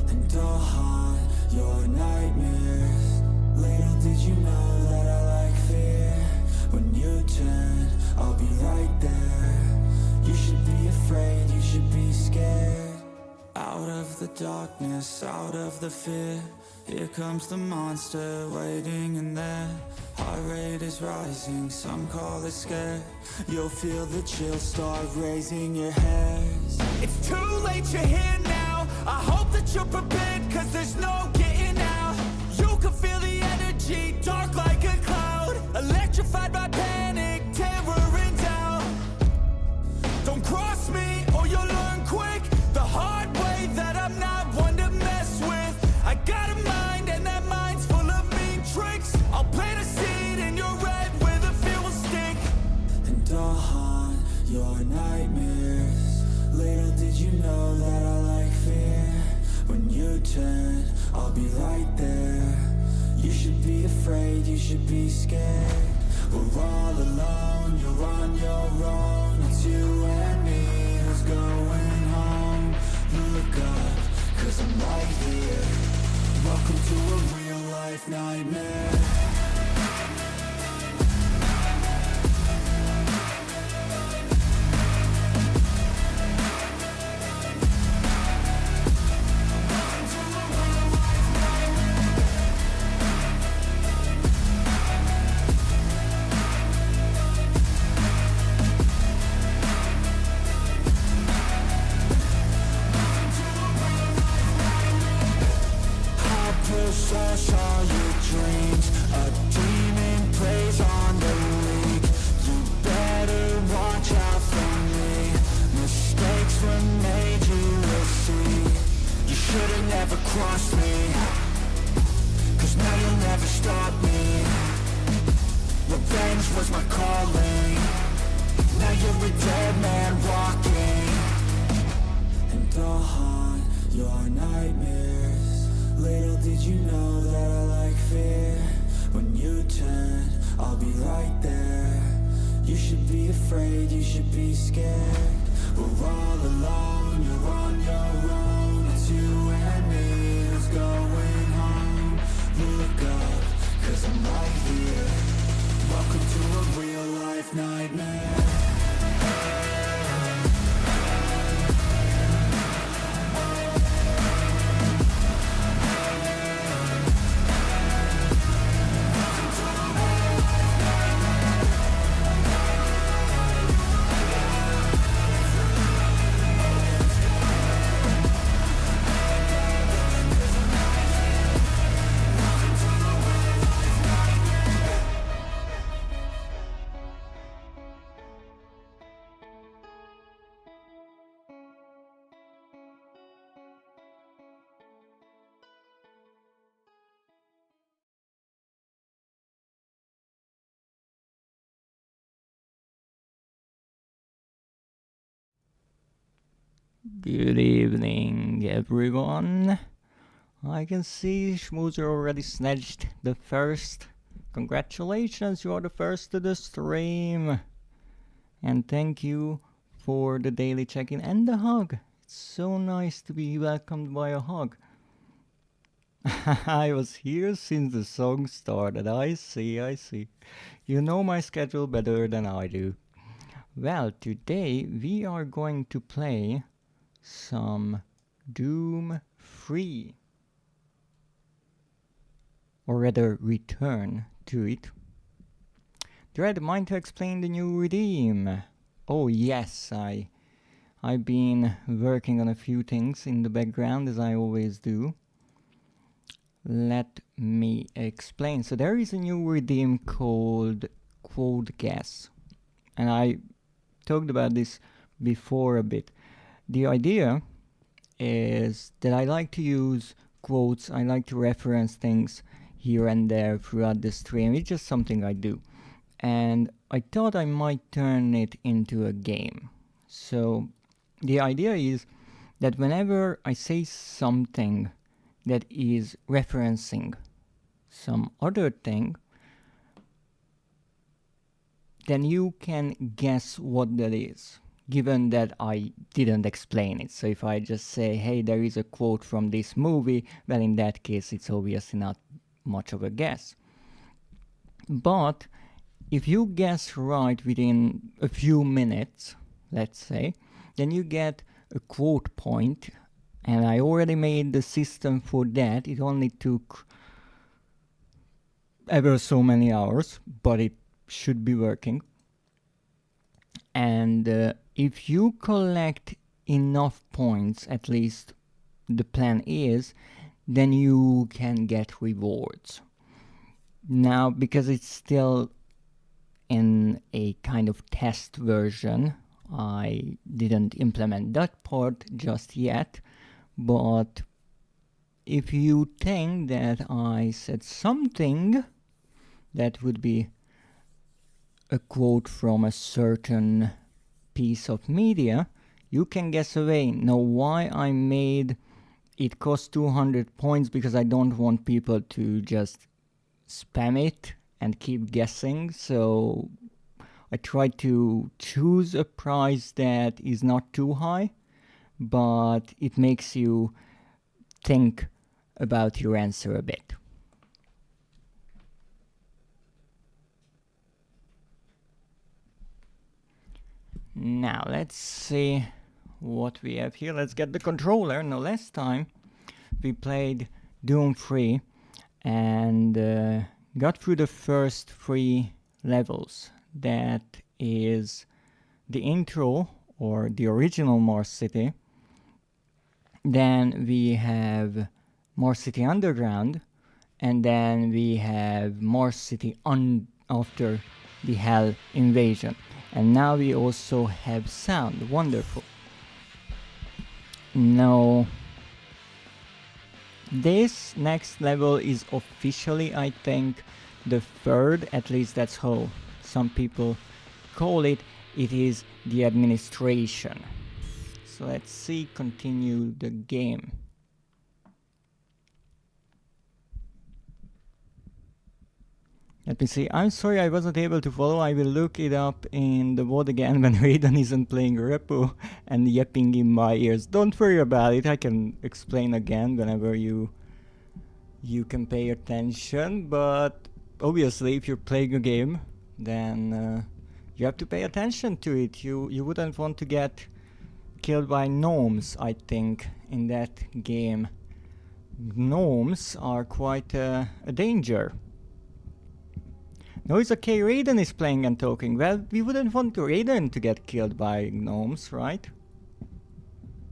and I'll haunt your nightmares. Little did you know that I like fear. When you turn, I'll be right there. You should be afraid, you should be scared. Out of the darkness, out of the fear, here comes the monster waiting in there. Heart rate is rising, some call it scared. You'll feel the chill start raising your hairs. It's too late, you're here now. I hope that you're prepared, cause there's no getting out. You can feel the energy, dark like a cloud. Electrified by panic, terror and doubt. Don't cross me or you'll learn quick the hard way that I'm not one to mess with. I got a mind and that mind's full of mean tricks. I'll plant a seed in your red where the fear will stick, and I'll haunt your nightmares. Little did you know that I like fear. When you turn, I'll be right there. You should be afraid, you should be scared. We're all alone, you're on your own. It's you and me who's going home. Look up, cause I'm right here. Welcome to a real life nightmare. Push all your dreams. A demon plays on the league. You better watch out for me. Mistakes were made, you will see. You should've never crossed me, cause now you'll never stop me. Revenge was my calling. Now you're a dead man walking, and I'll haunt your nightmares. Little did you know that I like fear. When you turn, I'll be right there. You should be afraid, you should be scared. We're all alone, you're on your own. It's you and me who's going home. Look up, cause I'm right here. Welcome to a real life nightmare. Good evening, everyone. I can see Schmoozer already snatched the first. Congratulations, you are the first to the stream. And thank you for the daily check-in and the hug. It's so nice to be welcomed by a hug. I was here since the song started. I see. You know my schedule better than I do. Well, today we are going to play some Doom 3, or rather return to it. Dread, mind to explain the new redeem? Oh yes, I've been working on a few things in the background, as I always do. Let me explain. So there is a new redeem called Quote Guess, and I talked about this before a bit. The idea is that I like to use quotes, I like to reference things here and there throughout the stream. It's just something I do. And I thought I might turn it into a game. So the idea is that whenever I say something that is referencing some other thing, then you can guess what that is. given that I didn't explain it. So if I just say, hey, there is a quote from this movie, well, in that case, it's obviously not much of a guess. But if you guess right within a few minutes, let's say, then you get a quote point, and I already made the system for that. It only took ever so many hours, but it should be working. And if you collect enough points, at least the plan is, then you can get rewards. Now, because it's still in a kind of test version, I didn't implement that part just yet, but if you think that I said something that would be a quote from a certain piece of media, you can guess away. Now, why I made it cost 200 points, because I don't want people to just spam it and keep guessing, so I try to choose a price that is not too high, but it makes you think about your answer a bit. Now let's see what we have here. Let's get the controller. Now last time we played Doom 3 and got through the first 3 levels. That is the intro, or the original Mars City. Then we have Mars City Underground, and then we have Mars City after the Hell Invasion. And now we also have sound. Wonderful. Now, this next level is officially, I think, the 3rd, at least that's how some people call it. It is the administration. So let's see, continue the game. Let me see. I'm sorry I wasn't able to follow. I will look it up in the VOD again when Raiden isn't playing Repo and yapping in my ears. Don't worry about it. I can explain again whenever you can pay attention. But obviously, if you're playing a game, then you have to pay attention to it. You wouldn't want to get killed by gnomes, I think, in that game. Gnomes are quite a danger. No, it's okay, Raiden is playing and talking. Well, we wouldn't want Raiden to get killed by gnomes, right?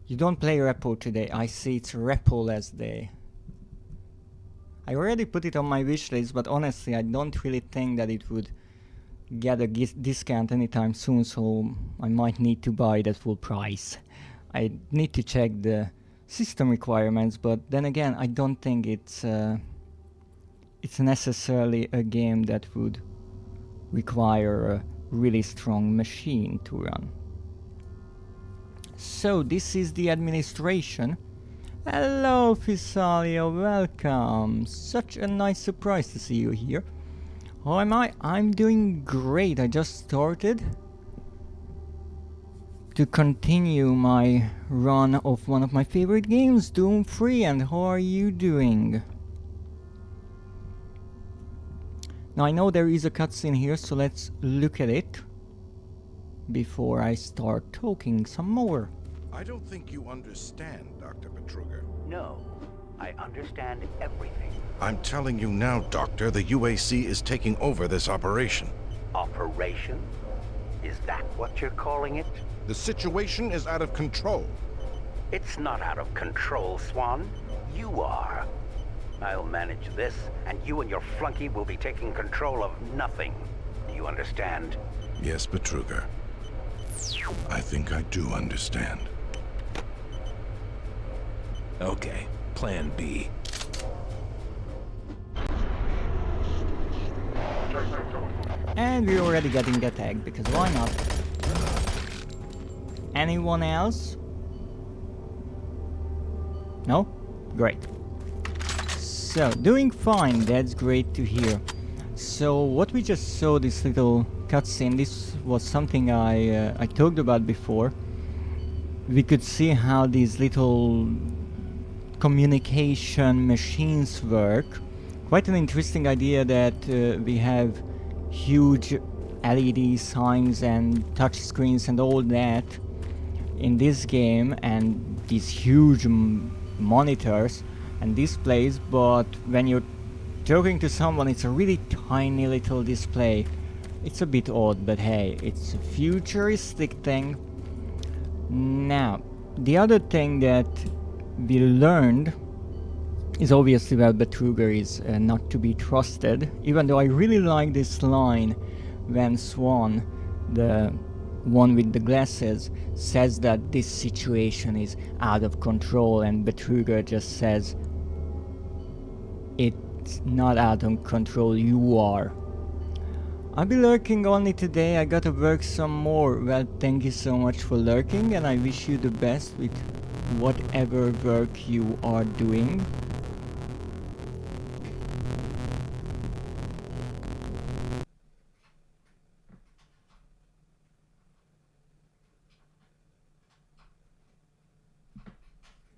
You don't play Repo today. I see it's Repo-less day. I already put it on my wish list, but honestly, I don't really think that it would get a discount anytime soon, so I might need to buy it at full price. I need to check the system requirements, but then again, I don't think it's necessarily a game that would require a really strong machine to run. So this is the administration. Hello Fisalia, welcome. Such a nice surprise to see you here. How am I? I'm doing great. I just started to continue my run of one of my favorite games, Doom 3, and how are you doing? Now I know there is a cutscene here, so let's look at it before I start talking some more. I don't think you understand, Dr. Betruger. No, I understand everything. I'm telling you now, Doctor, the UAC is taking over this operation. Operation? Is that what you're calling it? The situation is out of control. It's not out of control, Swan. You are. I'll manage this, and you and your flunky will be taking control of nothing. Do you understand? Yes, Betruger. I think I do understand. Okay, Plan B. And we're already getting attacked, because why not? Anyone else? No? Great. So, doing fine, that's great to hear. So, what we just saw, this little cutscene, this was something I talked about before. We could see how these little communication machines work. Quite an interesting idea that we have huge LED signs and touch screens and all that in this game, and these huge monitors and displays, but when you're talking to someone it's a really tiny little display. It's a bit odd, but hey, it's a futuristic thing. Now, the other thing that we learned is obviously that VTuber is not to be trusted, even though I really like this line when Swan, the one with the glasses, says that this situation is out of control, and VTuber just says, it's not out of control, you are. I'll be lurking only today, I gotta work some more. Well, thank you so much for lurking, and I wish you the best with whatever work you are doing.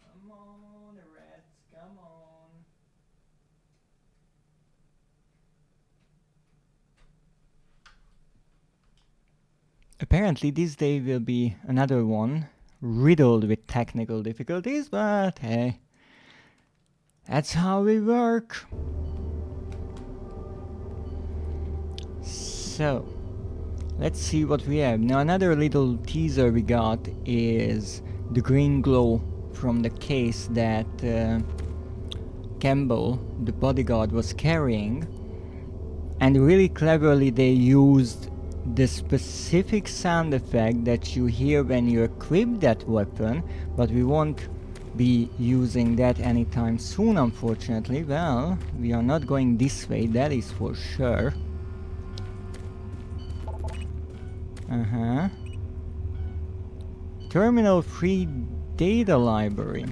Come on, rats, come on. Apparently this day will be another one, riddled with technical difficulties, but hey, that's how we work. So, let's see what we have. Now another little teaser we got is the green glow from the case that Campbell, the bodyguard, was carrying, and really cleverly they used the specific sound effect that you hear when you equip that weapon, but we won't be using that anytime soon, unfortunately. Well, we are not going this way, that is for sure. Terminal free data library.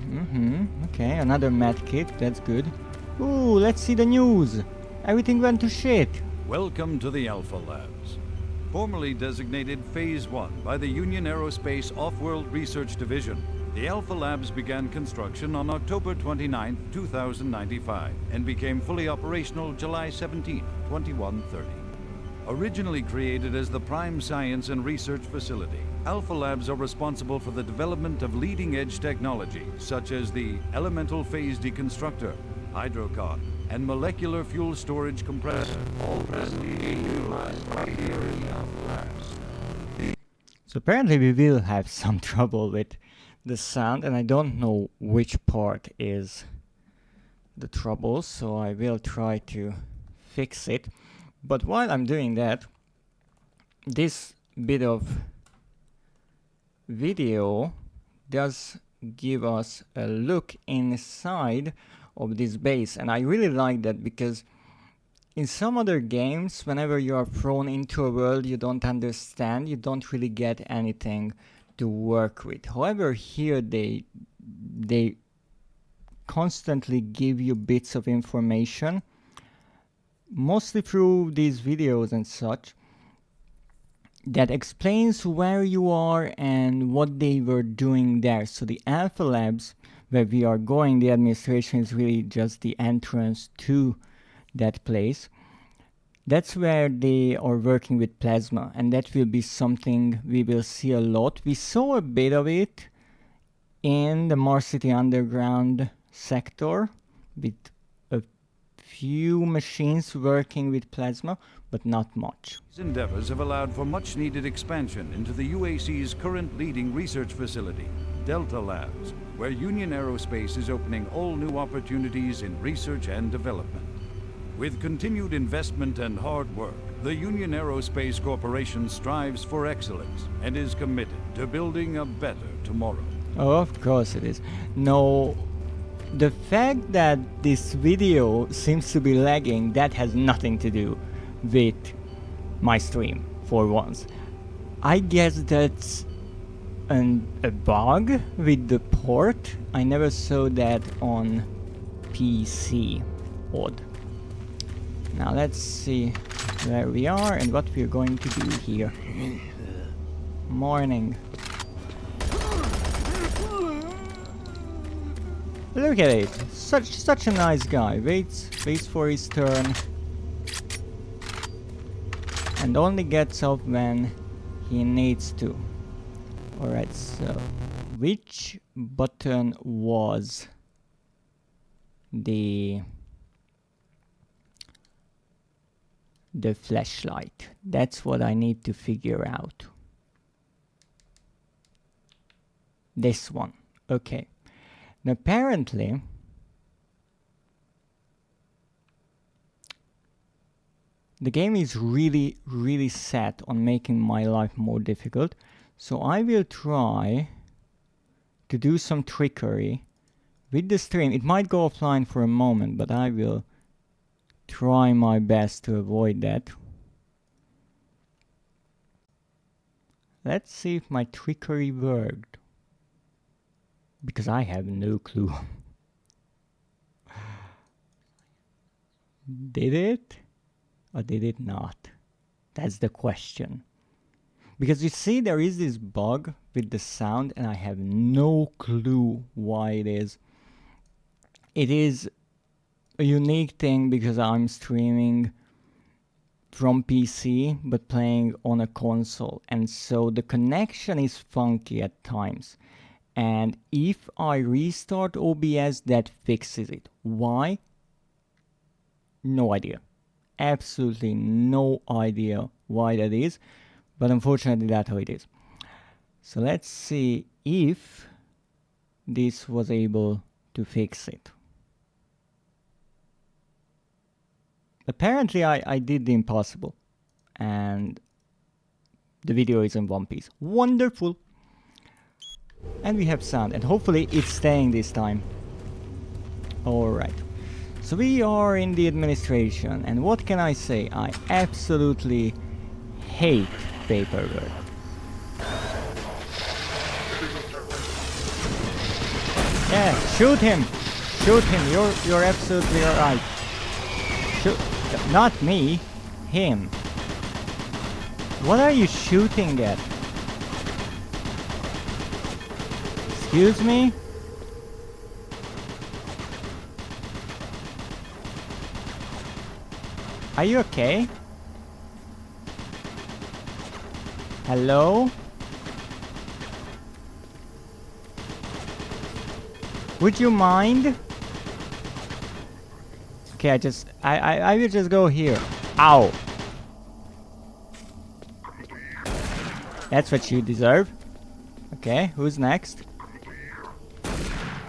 Okay, another medkit, that's good. Ooh, let's see the news. Everything went to shit. Welcome to the Alpha Labs. Formerly designated Phase 1 by the Union Aerospace Off-World Research Division, the Alpha Labs began construction on October 29, 2095, and became fully operational July 17, 2130. Originally created as the prime science and research facility, Alpha Labs are responsible for the development of leading-edge technology, such as the elemental phase deconstructor, hydrocon, and molecular fuel storage compressor, all presently being utilized right here in the Alpha Labs. So apparently we will have some trouble with the sound, and I don't know which part is the trouble, so I will try to fix it. But while I'm doing that, this bit of video does give us a look inside of this base, and I really like that, because in some other games, whenever you are thrown into a world you don't understand, you don't really get anything to work with. However, here they constantly give you bits of information, mostly through these videos and such, that explains where you are and what they were doing there. So the Alpha Labs, where we are going, the administration is really just the entrance to that place. That's where they are working with plasma, and that will be something we will see a lot. We saw a bit of it in the Mars City Underground sector with a few machines working with plasma, but not much. These endeavors have allowed for much needed expansion into the UAC's current leading research facility, Delta Labs, where Union Aerospace is opening all new opportunities in research and development. With continued investment and hard work, the Union Aerospace Corporation strives for excellence and is committed to building a better tomorrow. Oh, of course it is. No, the fact that this video seems to be lagging, that has nothing to do with my stream, for once. I guess that's a bug with the port. I never saw that on PC. Odd. Now let's see where we are and what we're going to do here. Morning. Look at it. Such a nice guy. Waits for his turn. And only gets up when he needs to. Alright, so which button was the flashlight? That's what I need to figure out. This one. Okay. Now apparently the game is really set on making my life more difficult. So I will try to do some trickery with the stream. It might go offline for a moment, but I will try my best to avoid that. Let's see if my trickery worked. Because I have no clue. Did it? Or did it not? That's the question. Because you see there is this bug with the sound and I have no clue why it is. It is a unique thing because I'm streaming from PC but playing on a console, and so the connection is funky at times. And if I restart OBS, that fixes it. Why? No idea. Absolutely no idea why that is. But unfortunately, that's how it is. So let's see if this was able to fix it. Apparently, I did the impossible. And the video is in one piece. Wonderful! And we have sound. And hopefully, it's staying this time. Alright. So we are in the administration. And what can I say? I absolutely hate paperwork. Yeah, shoot him! Shoot him, you're absolutely right. Shoot, not me, him. What are you shooting at? Excuse me? Are you okay? Hello? Would you mind? Okay, I will just go here. Ow! That's what you deserve. Okay, who's next?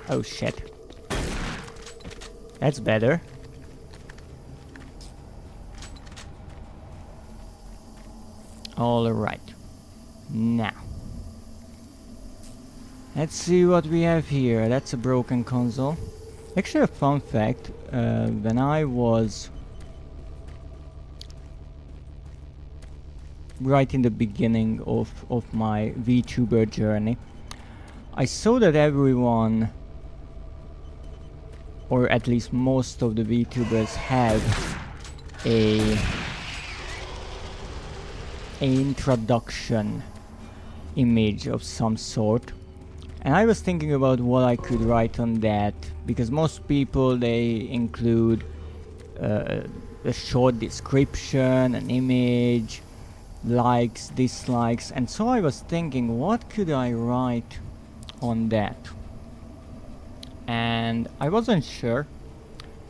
Oh shit. That's better. Alright. Now. Let's see what we have here. That's a broken console. Actually, a fun fact. When I was right in the beginning of my VTuber journey, I saw that everyone, or at least most of the VTubers, have an introduction image of some sort. And I was thinking about what I could write on that, because most people, they include a short description, an image, likes, dislikes, and so I was thinking, what could I write on that? And I wasn't sure,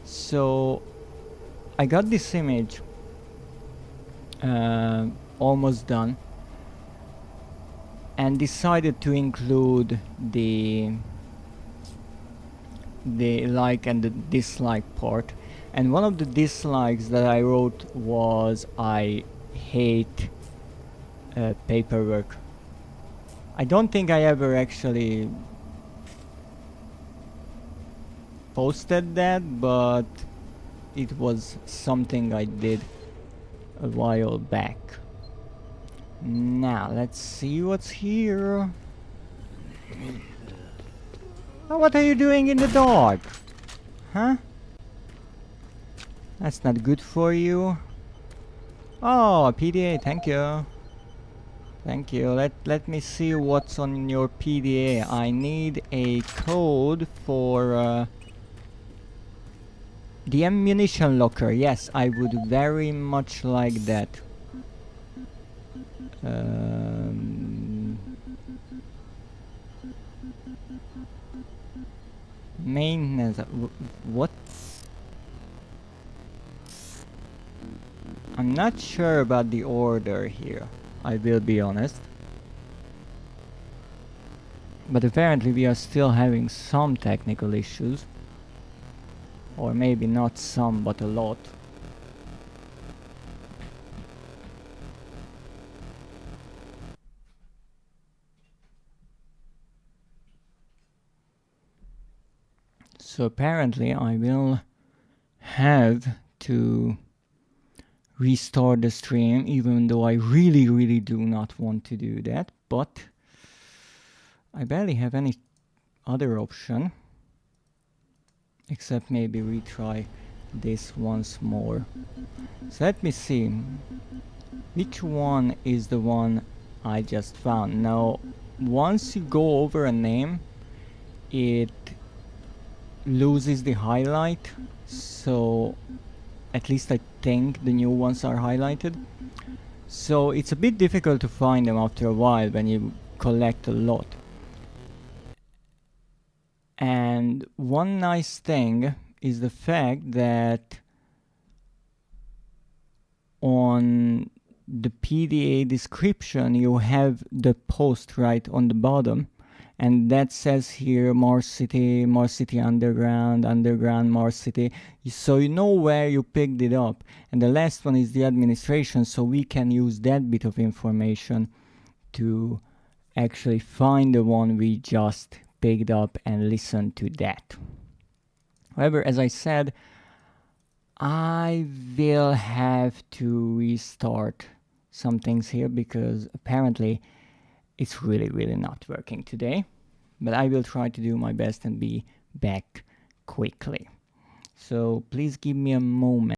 so I got this image almost done, and decided to include the like and the dislike part. And one of the dislikes that I wrote was, I hate paperwork. I don't think I ever actually posted that, but it was something I did a while back. Now, let's see what's here. Oh, what are you doing in the dark? Huh? That's not good for you. Oh, PDA, thank you. Thank you. Let me see what's on your PDA. I need a code for the ammunition locker. Yes, I would very much like that. Maintenance. What? I'm not sure about the order here. I will be honest. But apparently we are still having some technical issues. Or maybe not some, but a lot. So apparently I will have to restart the stream, even though I really do not want to do that, but I barely have any other option except maybe retry this once more. So let me see which one is the one I just found. Now once you go over a name, it loses the highlight, so at least I think the new ones are highlighted. So it's a bit difficult to find them after a while when you collect a lot. And one nice thing is the fact that on the PDA description you have the post right on the bottom, and that says here Mars City Underground, Mars City, so you know where you picked it up. And the last one is the administration, so we can use that bit of information to actually find the one we just picked up and listen to that. However, as I said, I will have to restart some things here because apparently it's really not working today. But I will try to do my best and be back quickly. So please give me a moment.